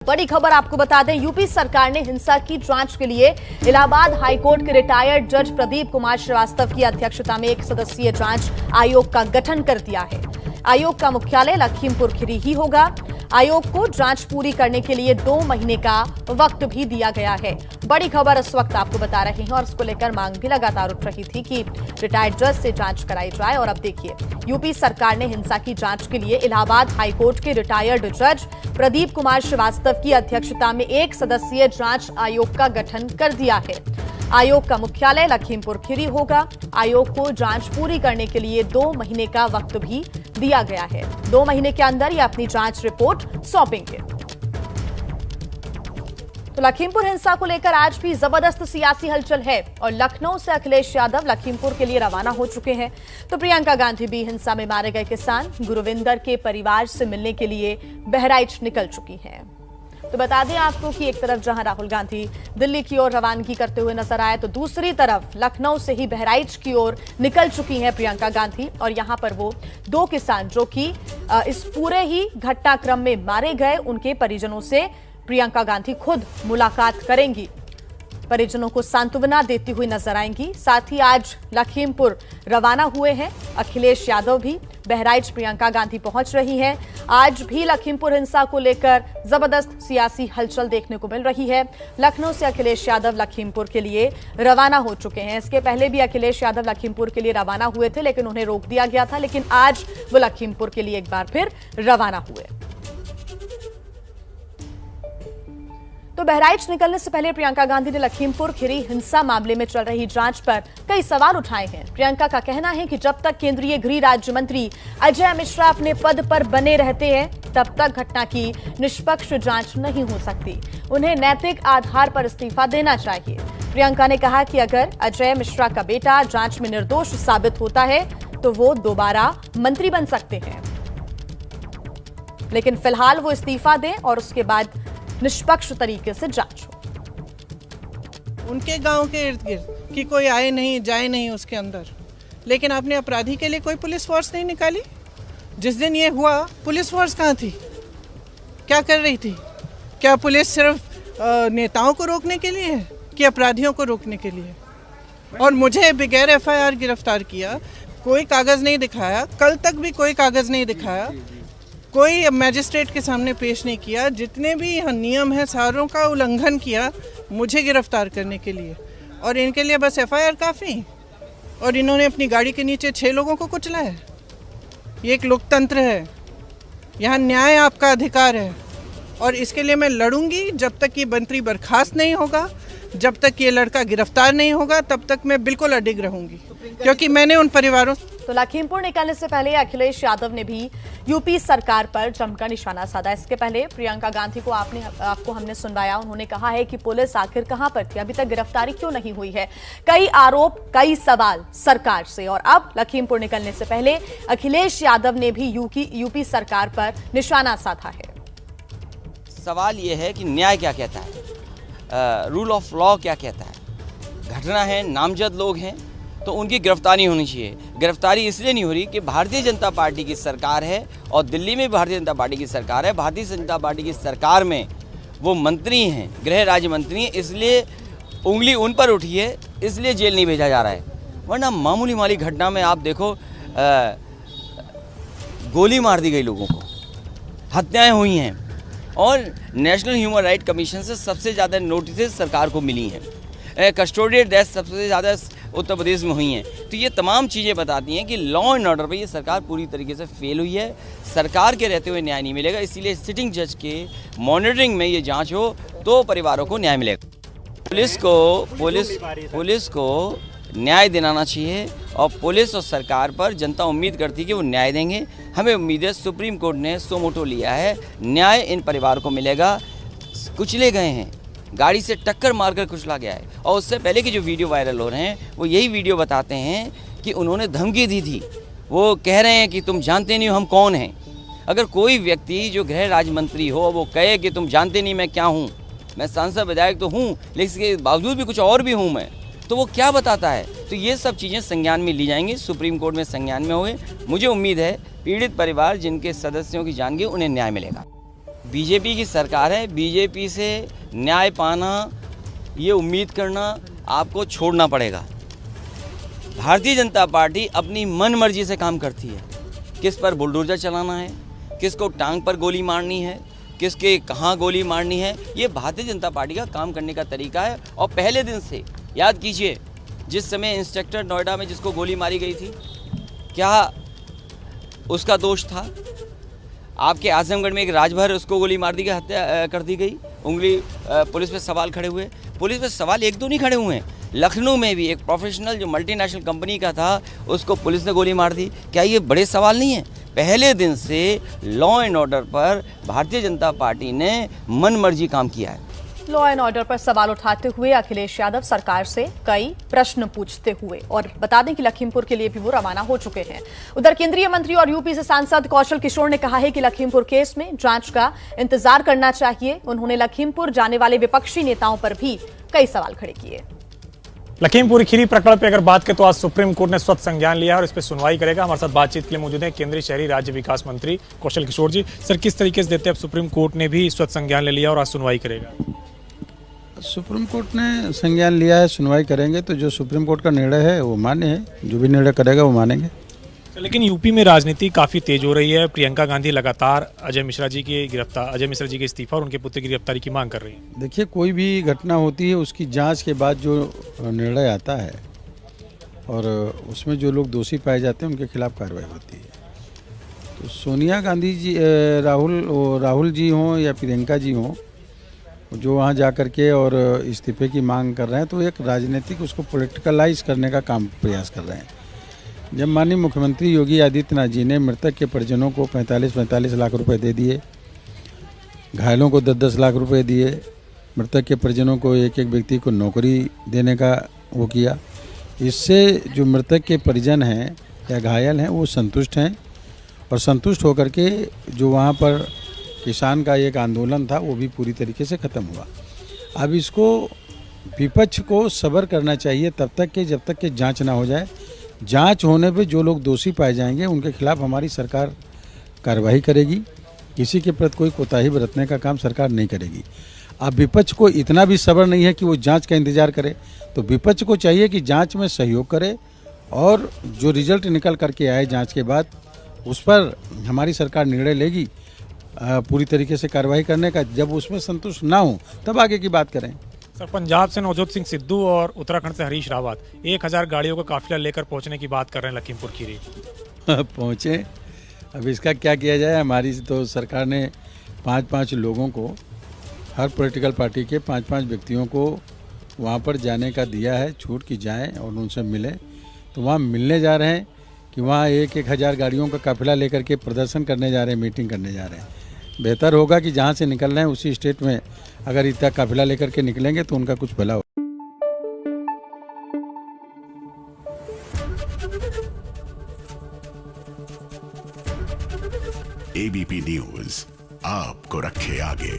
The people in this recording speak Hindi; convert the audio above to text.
बड़ी खबर आपको बता दें, यूपी सरकार ने हिंसा की जांच के लिए इलाहाबाद हाईकोर्ट के रिटायर्ड जज प्रदीप कुमार श्रीवास्तव की अध्यक्षता में एक सदस्यीय जांच आयोग का गठन कर दिया है। आयोग का मुख्यालय लखीमपुर खीरी ही होगा। आयोग को जांच पूरी करने के लिए 2 महीने का वक्त भी दिया गया है। बड़ी खबर इस वक्त आपको बता रहे हैं और इसको लेकर मांग भी लगातार उठ रही थी कि रिटायर्ड जज से जांच कराई जाए। और अब देखिए, यूपी सरकार ने हिंसा की जांच के लिए इलाहाबाद हाईकोर्ट के रिटायर्ड जज प्रदीप कुमार श्रीवास्तव की अध्यक्षता में एक सदस्यीय जांच आयोग का गठन कर दिया है। आयोग का मुख्यालय लखीमपुर खीरी होगा। आयोग को जांच पूरी करने के लिए 2 महीने का वक्त भी दिया गया है। 2 महीने के अंदर ये अपनी जांच रिपोर्ट सौंपेंगे। तो लखीमपुर हिंसा को लेकर आज भी जबरदस्त सियासी हलचल है और लखनऊ से अखिलेश यादव लखीमपुर के लिए रवाना हो चुके हैं। तो प्रियंका गांधी भी हिंसा में मारे गए किसान गुरविंदर के परिवार से मिलने के लिए बहराइच निकल चुकी हैं। तो बता दें आपको कि एक तरफ जहां राहुल गांधी दिल्ली की ओर रवानगी करते हुए नजर आए, तो दूसरी तरफ लखनऊ से ही बहराइच की ओर निकल चुकी हैं प्रियंका गांधी। और यहां पर वो 2 किसान जो कि इस पूरे ही घटनाक्रम में मारे गए, उनके परिजनों से प्रियंका गांधी खुद मुलाकात करेंगी, परिजनों को सांत्वना देती हुई नजर आएंगी। साथ ही आज लखीमपुर रवाना हुए हैं अखिलेश यादव भी। बहराइच प्रियंका गांधी पहुंच रही हैं। आज भी लखीमपुर हिंसा को लेकर जबरदस्त सियासी हलचल देखने को मिल रही है। लखनऊ से अखिलेश यादव लखीमपुर के लिए रवाना हो चुके हैं। इसके पहले भी अखिलेश यादव लखीमपुर के लिए रवाना हुए थे, लेकिन उन्हें रोक दिया गया था। लेकिन आज वो लखीमपुर के लिए एक बार फिर रवाना हुए। तो बहराइच निकलने से पहले प्रियंका गांधी ने लखीमपुर खीरी हिंसा मामले में चल रही जांच पर कई सवाल उठाए हैं। प्रियंका का कहना है कि जब तक केंद्रीय गृह राज्य मंत्री अजय मिश्रा अपने पद पर बने रहते हैं, तब तक घटना की निष्पक्ष जांच नहीं हो सकती। उन्हें नैतिक आधार पर इस्तीफा देना चाहिए। प्रियंका ने कहा कि अगर अजय मिश्रा का बेटा जांच में निर्दोष साबित होता है तो वो दोबारा मंत्री बन सकते हैं, लेकिन फिलहाल वो इस्तीफा दें और उसके बाद निष्पक्ष तरीके से जांच हो। उनके गांव के इर्द गिर्द कि कोई आए नहीं जाए नहीं उसके अंदर, लेकिन आपने अपराधी के लिए कोई पुलिस फोर्स नहीं निकाली। जिस दिन ये हुआ पुलिस फोर्स कहाँ थी, क्या कर रही थी? क्या पुलिस सिर्फ नेताओं को रोकने के लिए है कि अपराधियों को रोकने के लिए? और मुझे बगैर FIR गिरफ्तार किया, कोई कागज़ नहीं दिखाया, कल तक भी कोई कागज़ नहीं दिखाया, कोई मैजिस्ट्रेट के सामने पेश नहीं किया। जितने भी नियम हैं सारों का उल्लंघन किया मुझे गिरफ्तार करने के लिए, और इनके लिए बस FIR काफ़ी। और इन्होंने अपनी गाड़ी के नीचे 6 लोगों को कुचला है। ये एक लोकतंत्र है, यहाँ न्याय आपका अधिकार है, और इसके लिए मैं लड़ूंगी। जब तक ये मंत्री बर्खास्त नहीं होगा, जब तक ये लड़का गिरफ्तार नहीं होगा, तब तक मैं बिल्कुल अडिग रहूंगी, क्योंकि मैंने उन परिवारों। तो लखीमपुर निकलने से पहले अखिलेश यादव ने भी यूपी सरकार पर जमकर निशाना साधा। इसके पहले प्रियंका गांधी को आपको हमने सुनवाया। उन्होंने कहा है कि पुलिस आखिर कहां पर थी, अभी तक गिरफ्तारी क्यों नहीं हुई है। कई आरोप, कई सवाल सरकार से। और अब लखीमपुर निकलने से पहले अखिलेश यादव ने भी यूपी सरकार पर निशाना साधा है। सवाल यह है कि न्याय क्या कहता है, रूल ऑफ लॉ क्या कहता है। घटना है, नामजद लोग हैं, तो उनकी गिरफ्तारी होनी चाहिए। गिरफ्तारी इसलिए नहीं हो रही कि भारतीय जनता पार्टी की सरकार है और दिल्ली में भारतीय जनता पार्टी की सरकार है। भारतीय जनता पार्टी की सरकार में वो मंत्री हैं, गृह राज्य मंत्री हैं, इसलिए उंगली उन पर उठी है, इसलिए जेल नहीं भेजा जा रहा है। वरना मामूली माली घटना में आप देखो, गोली मार दी गई लोगों को, हत्याएं हुई हैं, और नेशनल ह्यूमन राइट कमीशन से सबसे ज़्यादा नोटिस सरकार को मिली हैं। कस्टोडियल डेथ सबसे ज़्यादा उत्तर प्रदेश में हुई हैं। तो ये तमाम चीज़ें बताती हैं कि लॉ एंड ऑर्डर पर ये सरकार पूरी तरीके से फेल हुई है। सरकार के रहते हुए न्याय नहीं मिलेगा, इसीलिए सिटिंग जज के मॉनिटरिंग में ये जांच हो तो परिवारों को न्याय मिलेगा। पुलिस को न्याय दिलाना चाहिए, और पुलिस और सरकार पर जनता उम्मीद करती है कि वो न्याय देंगे। हमें उम्मीद है, सुप्रीम कोर्ट ने सो मोटो लिया है, न्याय इन परिवार को मिलेगा। कुचले गए हैं, गाड़ी से टक्कर मारकर कुचला गया है, और उससे पहले की जो वीडियो वायरल हो रहे हैं वो यही वीडियो बताते हैं कि उन्होंने धमकी दी थी। वो कह रहे हैं कि तुम जानते नहीं हो हम कौन हैं। अगर कोई व्यक्ति जो गृह राज्य मंत्री हो वो कहे कि तुम जानते नहीं मैं क्या हूँ, मैं सांसद विधायक तो हूँ लेकिन इसके बावजूद भी कुछ और भी हूँ मैं, तो वो क्या बताता है। तो ये सब चीज़ें संज्ञान में ली जाएंगी, सुप्रीम कोर्ट में संज्ञान में होंगे। मुझे उम्मीद है पीड़ित परिवार जिनके सदस्यों की जान गई उन्हें न्याय मिलेगा। बीजेपी की सरकार है, बीजेपी से न्याय पाना, ये उम्मीद करना आपको छोड़ना पड़ेगा। भारतीय जनता पार्टी अपनी मन मर्जी से काम करती है। किस पर बुलडोजर चलाना है, किसको टांग पर गोली मारनी है, किसके कहाँ गोली मारनी है, ये भारतीय जनता पार्टी का काम करने का तरीका है। और पहले दिन से याद कीजिए, जिस समय इंस्पेक्टर नोएडा में जिसको गोली मारी गई थी, क्या उसका दोष था? आपके आजमगढ़ में एक राजभर उसको गोली मार दी गई, हत्या कर दी गई, उंगली पुलिस पे सवाल खड़े हुए। पुलिस पे सवाल एक दो नहीं खड़े हुए हैं, लखनऊ में भी एक प्रोफेशनल जो मल्टीनेशनल कंपनी का था, उसको पुलिस ने गोली मार दी। क्या ये बड़े सवाल नहीं है? पहले दिन से लॉ एंड ऑर्डर पर भारतीय जनता पार्टी ने मन मर्जी काम किया है। लॉ एंड ऑर्डर पर सवाल उठाते हुए अखिलेश यादव सरकार से कई प्रश्न पूछते हुए, और बता दें कि लखीमपुर के लिए भी वो रवाना हो चुके हैं। उधर केंद्रीय मंत्री और यूपी से सांसद कौशल किशोर ने कहा है कि लखीमपुर केस में जांच का इंतजार करना चाहिए। उन्होंने लखीमपुर जाने वाले विपक्षी नेताओं पर भी कई सवाल खड़े किए। लखीमपुर खीरी प्रकरण पे अगर बात करें तो आज सुप्रीम कोर्ट ने स्वतः संज्ञान लिया है और इस पर सुनवाई करेगा। हमारे साथ बातचीत के लिए मौजूद है केंद्रीय शहरी राज्य विकास मंत्री कौशल किशोर जी। सर, किस तरीके से देते हैं, अब सुप्रीम कोर्ट ने भी स्वतः संज्ञान ले लिया और आज सुनवाई करेगा? सुप्रीम कोर्ट ने संज्ञान लिया है, सुनवाई करेंगे, तो जो सुप्रीम कोर्ट का निर्णय है वो मान्य है, जो भी निर्णय करेगा वो मानेंगे। लेकिन यूपी में राजनीति काफी तेज हो रही है। प्रियंका गांधी लगातार अजय मिश्रा जी के इस्तीफा और उनके पुत्र की गिरफ्तारी की मांग कर रही है। देखिए, कोई भी घटना होती है उसकी जांच के बाद जो निर्णय आता है और उसमें जो लोग दोषी पाए जाते हैं उनके खिलाफ कार्रवाई होती है। तो सोनिया गांधी जी, राहुल जी हों या प्रियंका जी हों, जो वहाँ जा कर के और इस्तीफे की मांग कर रहे हैं, तो एक राजनीतिक उसको पॉलिटिकलाइज करने का काम प्रयास कर रहे हैं। जब माननीय मुख्यमंत्री योगी आदित्यनाथ जी ने मृतक के परिजनों को 45-45 लाख रुपए दे दिए, घायलों को 10-10 लाख रुपए दिए, मृतक के परिजनों को एक एक व्यक्ति को नौकरी देने का वो किया, इससे जो मृतक के परिजन हैं या घायल हैं वो संतुष्ट हैं। और संतुष्ट होकर के जो वहाँ पर किसान का एक आंदोलन था वो भी पूरी तरीके से ख़त्म हुआ। अब इसको विपक्ष को सब्र करना चाहिए तब तक कि जब तक कि जांच ना हो जाए। जांच होने पे जो लोग दोषी पाए जाएंगे उनके खिलाफ हमारी सरकार कार्रवाई करेगी। किसी के प्रति कोई कोताही बरतने का काम सरकार नहीं करेगी। अब विपक्ष को इतना भी सब्र नहीं है कि वो जांच का इंतजार करे, तो विपक्ष को चाहिए कि जांच में सहयोग करे और जो रिजल्ट निकल करके आए जांच के बाद उस पर हमारी सरकार निर्णय लेगी पूरी तरीके से कार्रवाई करने का। जब उसमें संतुष्ट ना हो तब आगे की बात करें। सर, पंजाब से नवजोत सिंह सिद्धू और उत्तराखंड से हरीश रावत 1000 गाड़ियों का काफिला लेकर पहुंचने की बात कर रहे हैं लखीमपुर खीरी। पहुँचे, अब इसका क्या किया जाए। हमारी तो सरकार ने 5-5 लोगों को, हर पॉलिटिकल पार्टी के 5-5 व्यक्तियों को वहाँ पर जाने का दिया है छूट की जाएं और उनसे मिलें। तो वहाँ मिलने जा रहे हैं कि वहाँ 1-1000 गाड़ियों का काफिला लेकर के प्रदर्शन करने जा रहे हैं, मीटिंग करने जा रहे हैं। बेहतर होगा कि जहाँ से निकल रहे हैं उसी स्टेट में अगर इतना काफिला लेकर के निकलेंगे तो उनका कुछ भला हो। एबीपी न्यूज़ आपको रखे आगे।